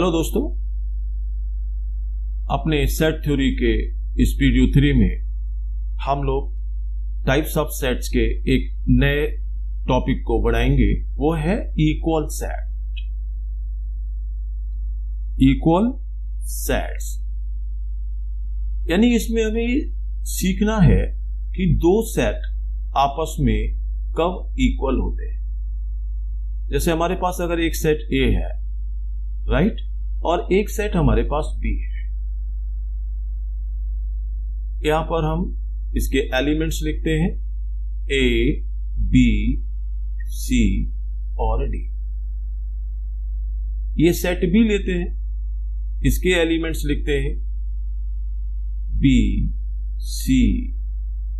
Hello दोस्तों, अपने set theory के इस वीडियो 3 में हम लोग टाइप्स ऑफ सेट्स के एक नए टॉपिक को बढ़ाएंगे। वो है इक्वल सेट। इक्वल सेट्स यानी इसमें हमें सीखना है कि दो सेट आपस में कब इक्वल होते हैं। जैसे हमारे पास अगर एक सेट ए है, राइट, और एक सेट हमारे पास बी है। यहां पर हम इसके एलिमेंट्स लिखते हैं ए, बी, सी और डी। ये सेट बी लेते हैं, इसके एलिमेंट्स लिखते हैं बी, सी,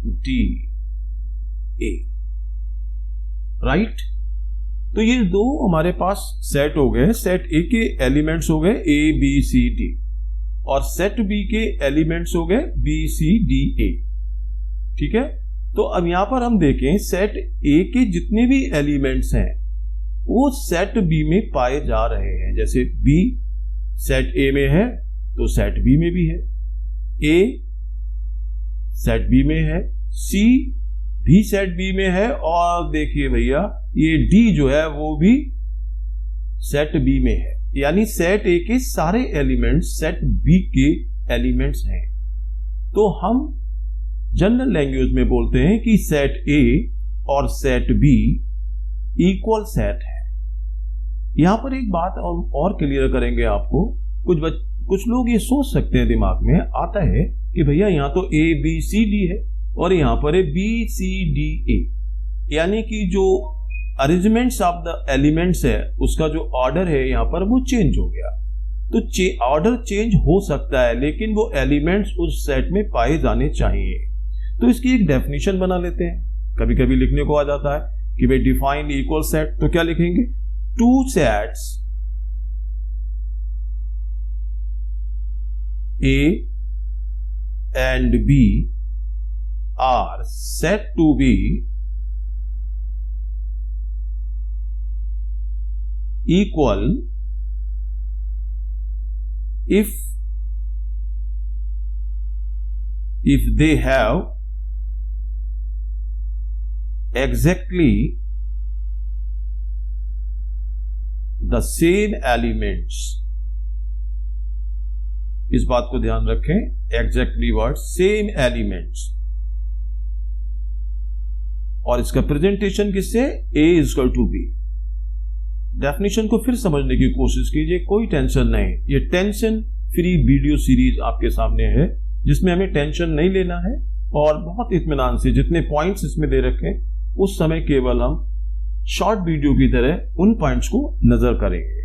डी, ए, राइट। तो ये दो हमारे पास सेट हो गए। सेट ए के एलिमेंट्स हो गए ए, बी, सी, डी, और सेट बी के एलिमेंट्स हो गए बी, सी, डी, ए। ठीक है, तो अब यहां पर हम देखें सेट ए के जितने भी एलिमेंट्स हैं वो सेट बी में पाए जा रहे हैं। जैसे बी सेट ए में है तो सेट बी में भी है, ए सेट बी में है, सी भी सेट बी में है, और देखिए भैया ये डी जो है वो भी सेट बी में है। यानी सेट ए के सारे एलिमेंट्स सेट बी के एलिमेंट्स हैं। तो हम जनरल लैंग्वेज में बोलते हैं कि सेट ए और सेट बी इक्वल सेट है। यहां पर एक बात और क्लियर करेंगे आपको। कुछ लोग ये सोच सकते हैं, दिमाग में आता है कि भैया यहां तो ए, बी, सी, डी है और यहां पर है बी, सी, डी, ए। यानी कि जो अरेंजमेंट्स ऑफ द एलिमेंट्स है उसका जो ऑर्डर है यहां पर वो चेंज हो गया। तो ऑर्डर चेंज हो सकता है लेकिन वो एलिमेंट्स उस सेट में पाए जाने चाहिए। तो इसकी एक डेफिनेशन बना लेते हैं। कभी कभी लिखने को आ जाता है कि भाई डिफाइन इक्वल सेट, तो क्या लिखेंगे? Two sets A and B are said to be equal if they have exactly the same elements। इस बात को ध्यान रखें, exactly वर्ड same elements, और इसका प्रेजेंटेशन किससे? A equal to B. Definition को फिर समझने की कोशिश कीजिए, कोई टेंशन नहीं। ये टेंशन फ्री वीडियो सीरीज आपके सामने है जिसमें हमें टेंशन नहीं लेना है और बहुत इत्मीनान से जितने पॉइंट्स इसमें दे रखे उस समय केवल हम शॉर्ट वीडियो की तरह उन पॉइंट्स को नजर करेंगे।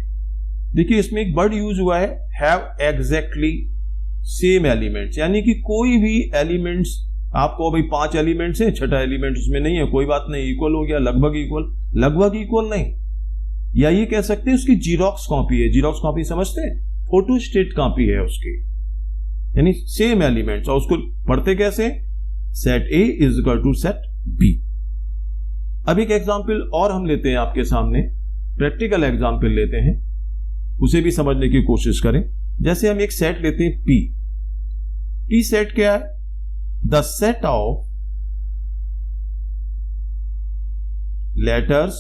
देखिए इसमें एक वर्ड यूज हुआ है हैव एग्जैक्टली सेम एलिमेंट्स, यानी कि कोई भी एलिमेंट्स आपको भाई 5 एलिमेंट्स हैं, छठा एलिमेंट उसमें नहीं है, कोई बात नहीं, इक्वल हो गया, लगभग इक्वल। लगभग इक्वल नहीं, या ये कह सकते हैं उसकी जीरोक्स कॉपी है। जीरोक्स कॉपी समझते हैं? फोटोस्टेट कॉपी है उसकी, यानी सेम एलिमेंट्स। और उसको पढ़ते कैसे? Set A is equal to set B. अब एक एग्जाम्पल और हम लेते हैं आपके सामने, प्रैक्टिकल एग्जाम्पल लेते हैं, उसे भी समझने की कोशिश करें। जैसे हम एक सेट लेते हैं पी। पी सेट क्या है? The set of letters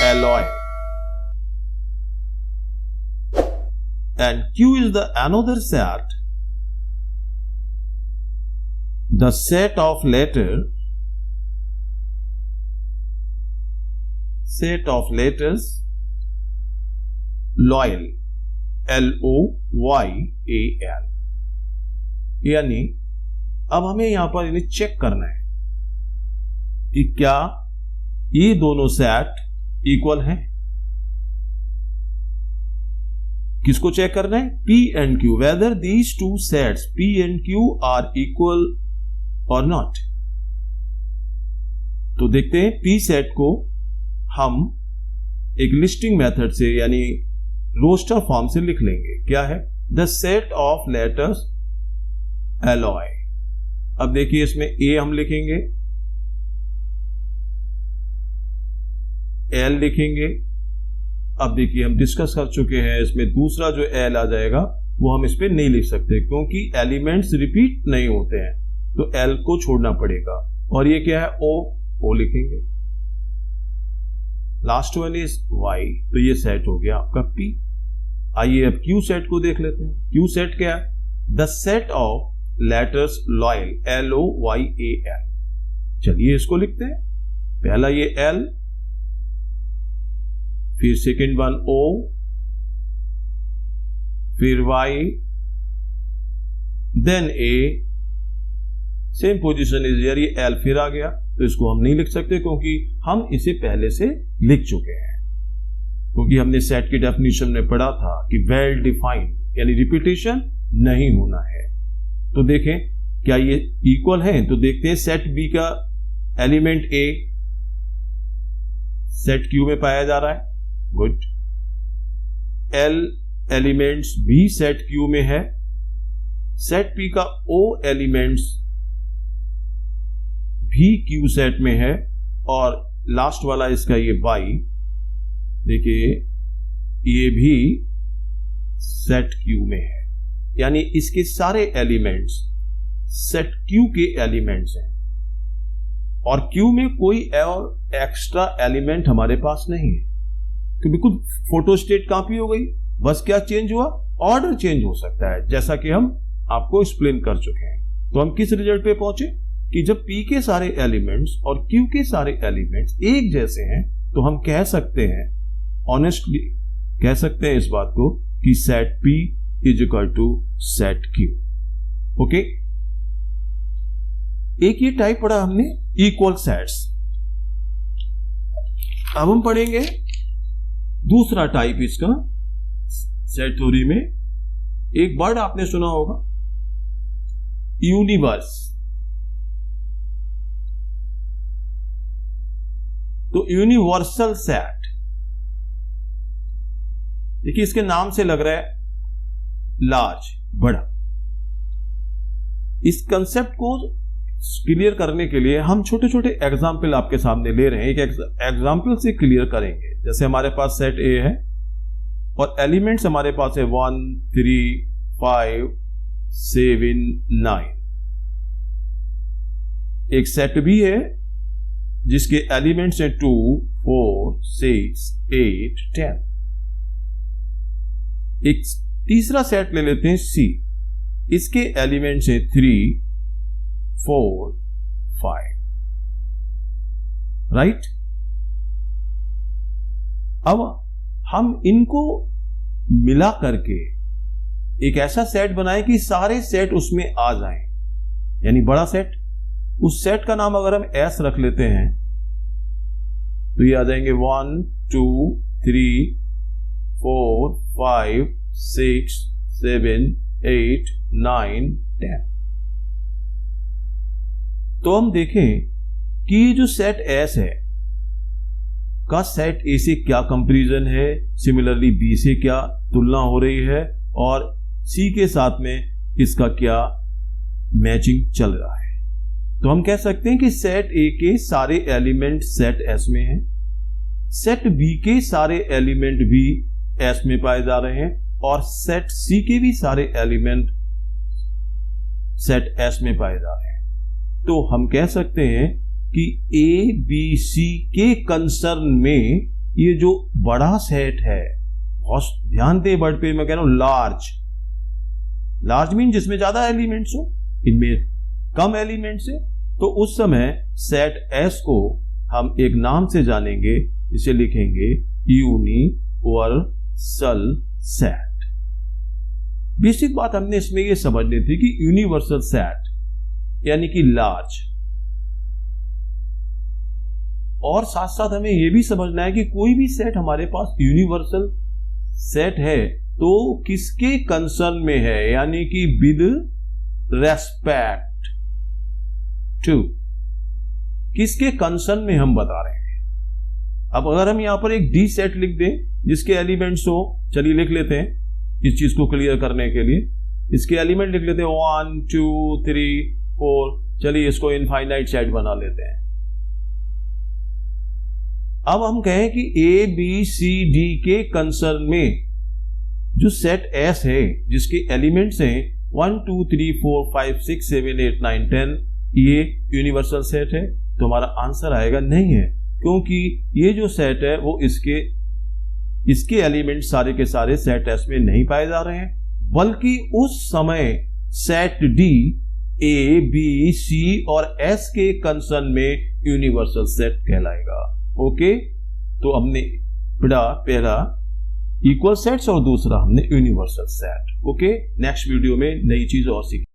alloy and Q is the another set. The set of letters loyal, LOYAL। यानी अब हमें यहां पर इन्हें चेक करना है कि क्या ये दोनों सेट इक्वल हैं। किसको चेक करना है? P and Q, whether these two sets P and Q are equal or not। तो देखते हैं P सेट को हम एक लिस्टिंग मेथड से यानी रोस्टर फॉर्म से लिख लेंगे। क्या है? The set of letters alloy. अब देखिए इसमें ए हम लिखेंगे, एल लिखेंगे, अब देखिए हम डिस्कस कर चुके हैं, इसमें दूसरा जो एल आ जाएगा वो हम इस पे नहीं लिख सकते क्योंकि एलिमेंट्स रिपीट नहीं होते हैं, तो एल को छोड़ना पड़ेगा। और ये क्या है, ओ लिखेंगे। लास्ट वन इज वाई, तो ये सेट हो गया आपका पी। आइए अब क्यू सेट को देख लेते हैं। क्यू सेट क्या है, the set of letters loyal, LOYAL। चलिए इसको लिखते हैं। पहला ये एल, फिर सेकेंड वन ओ, फिर Y, then A, same position is here, ये एल फिर आ गया, तो इसको हम नहीं लिख सकते क्योंकि हम इसे पहले से लिख चुके हैं। क्योंकि हमने सेट की डेफिनेशन में पढ़ा था कि वेल डिफाइंड यानी रिपीटेशन नहीं होना है। तो देखें क्या ये इक्वल है, तो देखते हैं सेट बी का एलिमेंट ए सेट क्यू में पाया जा रहा है, गुड। एल एलिमेंट्स भी सेट क्यू में है, सेट पी का ओ एलिमेंट्स भी क्यू सेट में है, और लास्ट वाला इसका ये वाई, देखिए ये भी सेट क्यू में है, यानी इसके सारे एलिमेंट्स सेट क्यू के एलिमेंट्स हैं, और क्यू में कोई और एक्स्ट्रा एलिमेंट हमारे पास नहीं है। तो बिल्कुल फोटोस्टेट कॉपी हो गई, बस क्या चेंज हुआ, ऑर्डर चेंज हो सकता है, जैसा कि हम आपको एक्सप्लेन कर चुके हैं। तो हम किस रिजल्ट पे पहुंचे कि जब P के सारे एलिमेंट्स और Q के सारे एलिमेंट्स एक जैसे हैं, तो हम कह सकते हैं, ऑनेस्टली कह सकते हैं इस बात को कि set P is equal to set Q। Okay, एक ये टाइप पढ़ा हमने इक्वल सेट्स। अब हम पढ़ेंगे दूसरा टाइप इसका सेट थ्योरी में। एक वर्ड आपने सुना होगा, यूनिवर्स। तो यूनिवर्सल सेट, देखिए इसके नाम से लग रहा है लार्ज, बड़ा। इस कंसेप्ट को क्लियर करने के लिए हम छोटे छोटे एग्जाम्पल आपके सामने ले रहे हैं। एक एग्जाम्पल से क्लियर करेंगे। जैसे हमारे पास सेट ए है और एलिमेंट्स हमारे पास है 1, 3, 5, 7, 9। एक सेट भी है जिसके एलिमेंट्स हैं 2, 4, 6, 8, 10। एक तीसरा सेट ले लेते हैं सी, इसके एलिमेंट्स हैं 3, 4, 5, राइट। अब हम इनको मिला करके एक ऐसा सेट बनाए कि सारे सेट उसमें आ जाएं, यानी बड़ा सेट। उस सेट का नाम अगर हम एस रख लेते हैं तो ये आ जाएंगे 1, 2, 3, 4, 5, 6, 7, 8, 9, 10। तो हम देखें कि ये जो सेट एस है का सेट ए से क्या कंपैरिजन है, सिमिलरली बी से क्या तुलना हो रही है, और सी के साथ में इसका क्या मैचिंग चल रहा है। तो हम कह सकते हैं कि सेट ए के सारे एलिमेंट सेट एस में हैं, सेट बी के सारे एलिमेंट भी एस में पाए जा रहे हैं, और सेट सी के भी सारे एलिमेंट सेट एस में पाए जा रहे हैं। तो हम कह सकते हैं कि ए बी सी के कंसर्न में ये जो बड़ा सेट है, बहुत ध्यान दे वर्ड पे, मैं कह रहा हूं लार्ज। लार्ज मीन जिसमें ज्यादा एलिमेंट्स हो, इनमें कम एलिमेंट्स है। तो उस समय सेट एस को हम एक नाम से जानेंगे, इसे लिखेंगे यूनिवर्सल सेट। बेसिक बात हमने इसमें यह समझनी थी कि यूनिवर्सल सेट यानी कि लार्ज, और साथ साथ हमें यह भी समझना है कि कोई भी सेट हमारे पास यूनिवर्सल सेट है तो किसके कंसर्न में है, यानी कि विद रेस्पेक्ट टू, किसके कंसर्न में हम बता रहे हैं। अब अगर हम यहां पर एक डी सेट लिख दें जिसके एलिमेंट्स हो, चलिए लिख लेते हैं इस चीज को क्लियर करने के लिए। इसके एलिमेंट लिख लेते हैं 1, 2, 3, 4। चलिए इसको इनफाइनाइट सेट बना लेते हैं। अब हम कहें कि ए बी सी डी के कंसर्न में जो सेट एस है जिसके एलिमेंट्स हैं 1 2 3 4 5 6 7 8 9 10, ये यूनिवर्सल सेट है, तो हमारा आंसर आएगा नहीं है, क्योंकि ये जो सेट है वो इसके एलिमेंट सारे के सारे सेट एस में नहीं पाए जा रहे हैं, बल्कि उस समय set D A B C और एस के कंसर्न में यूनिवर्सल सेट कहलाएगा। ओके, तो हमने पहला इक्वल सेट्स और दूसरा हमने universal set. Okay, next video में नई चीज और सीखेंगे।